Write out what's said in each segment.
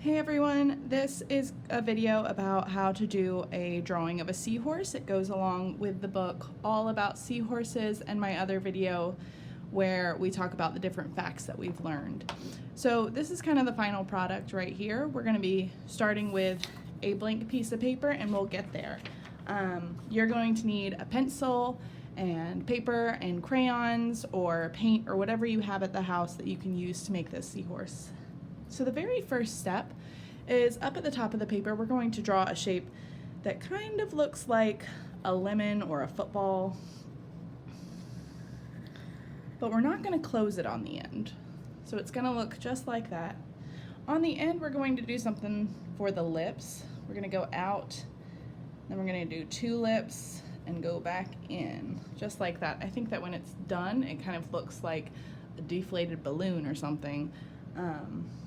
Hey everyone, this is a video about how to do a drawing of a seahorse. It goes along with the book All About Seahorses and my other video where we talk about the different facts that we've learned. So this is kind of the final product right here. We're going to be starting with a blank piece of paper and we'll get there. You're going to need a pencil and paper and crayons or paint or whatever you have at the house that you can use to make this seahorse. So the very first step is up at the top of the paper, we're going to draw a shape that kind of looks like a lemon or a football, but we're not going to close it on the end. So it's going to look just like that. On the end, we're going to do something for the lips. We're going to go out, then we're going to do two lips and go back in, just like that. I think that when it's done, it kind of looks like a deflated balloon or something.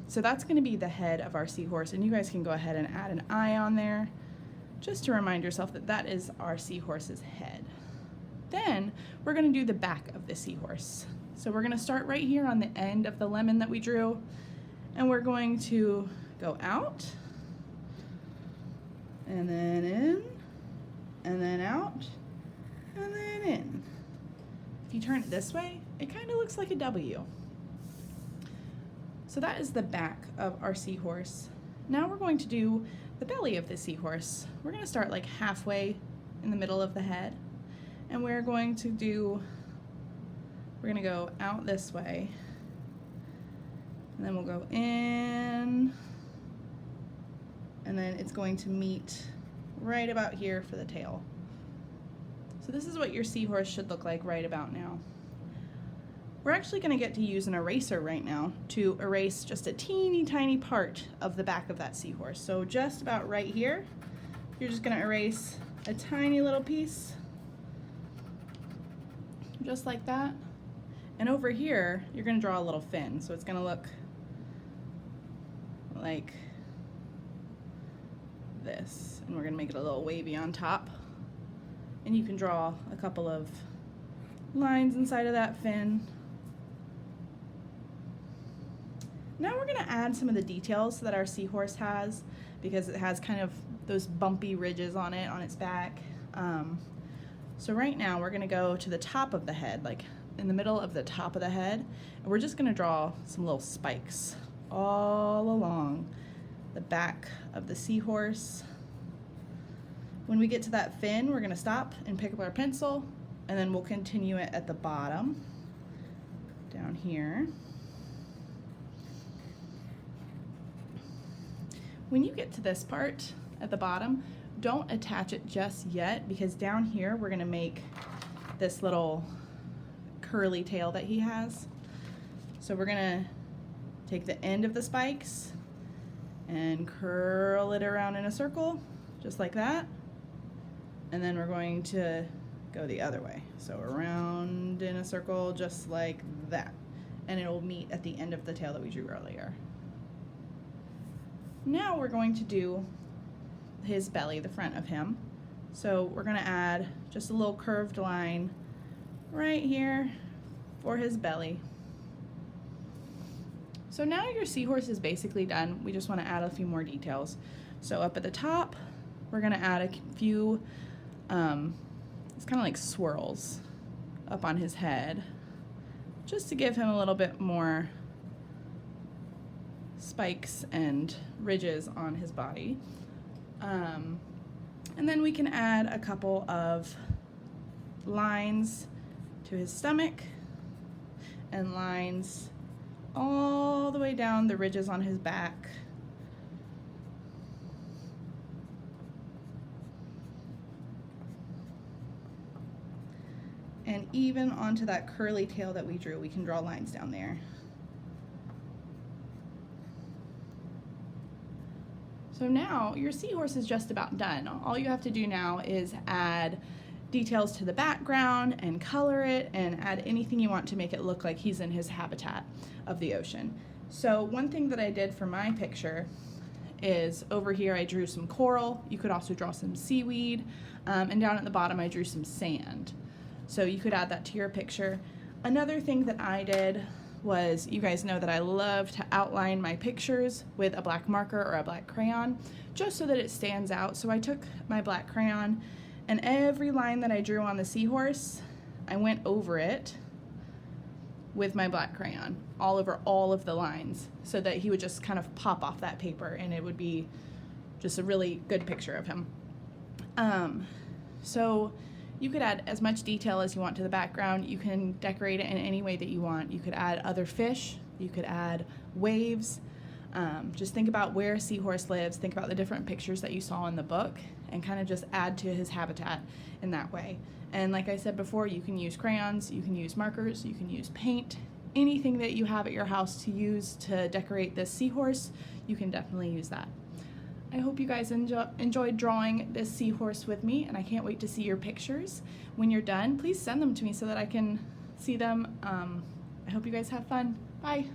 So that's going to be the head of our seahorse, and you guys can go ahead and add an eye on there just to remind yourself that that is our seahorse's head. Then we're going to do the back of the seahorse. So we're going to start right here on the end of the lemon that we drew, and we're going to go out and then in and then out and then in. If you turn it this way, it kind of looks like a W. So that is the back of our seahorse. Now we're going to do the belly of the seahorse. We're going to start like halfway in the middle of the head, and we're going to go out this way, and then we'll go in, and then it's going to meet right about here for the tail. So this is what your seahorse should look like right about now. We're actually going to get to use an eraser right now to erase just a teeny tiny part of the back of that seahorse. So just about right here, you're just going to erase a tiny little piece, just like that. And over here, you're going to draw a little fin. So it's going to look like this. And we're going to make it a little wavy on top. And you can draw a couple of lines inside of that fin. Now we're going to add some of the details that our seahorse has, because it has kind of those bumpy ridges on it, on its back. So right now we're going to go to the top of the head, like in the middle of the top of the head, and we're just going to draw some little spikes all along the back of the seahorse. When we get to that fin, we're going to stop and pick up our pencil, and then we'll continue it at the bottom, down here. When you get to this part at the bottom, don't attach it just yet, because down here we're going to make this little curly tail that he has. So we're going to take the end of the spikes and curl it around in a circle, just like that. And then we're going to go the other way. So around in a circle, just like that. And it'll meet at the end of the tail that we drew earlier. Now we're going to do his belly, the front of him. So we're going to add just a little curved line right here for his belly. So now your seahorse is basically done. We just want to add a few more details. So up at the top, we're going to add a few, it's kind of like swirls up on his head, just to give him a little bit more spikes and ridges on his body. And then we can add a couple of lines to his stomach and lines all the way down the ridges on his back. And even onto that curly tail that we drew, we can draw lines down there. So now your seahorse is just about done. All you have to do now is add details to the background and color it and add anything you want to make it look like he's in his habitat of the ocean. So one thing that I did for my picture is over here I drew some coral. You could also draw some seaweed, and down at the bottom I drew some sand. So you could add that to your picture. Another thing that I did was, you guys know that I love to outline my pictures with a black marker or a black crayon, just so that it stands out. So I took my black crayon, and every line that I drew on the seahorse, I went over it with my black crayon, all over all of the lines, so that he would just kind of pop off that paper and it would be just a really good picture of him. So you could add as much detail as you want to the background. You can decorate it in any way that you want. You could add other fish, you could add waves. Just think about where a seahorse lives, think about the different pictures that you saw in the book, and kind of just add to his habitat in that way. And like I said before, you can use crayons, you can use markers, you can use paint, anything that you have at your house to use to decorate this seahorse, you can definitely use that. I hope you guys enjoyed drawing this seahorse with me, and I can't wait to see your pictures. When you're done, please send them to me so that I can see them. I hope you guys have fun. Bye.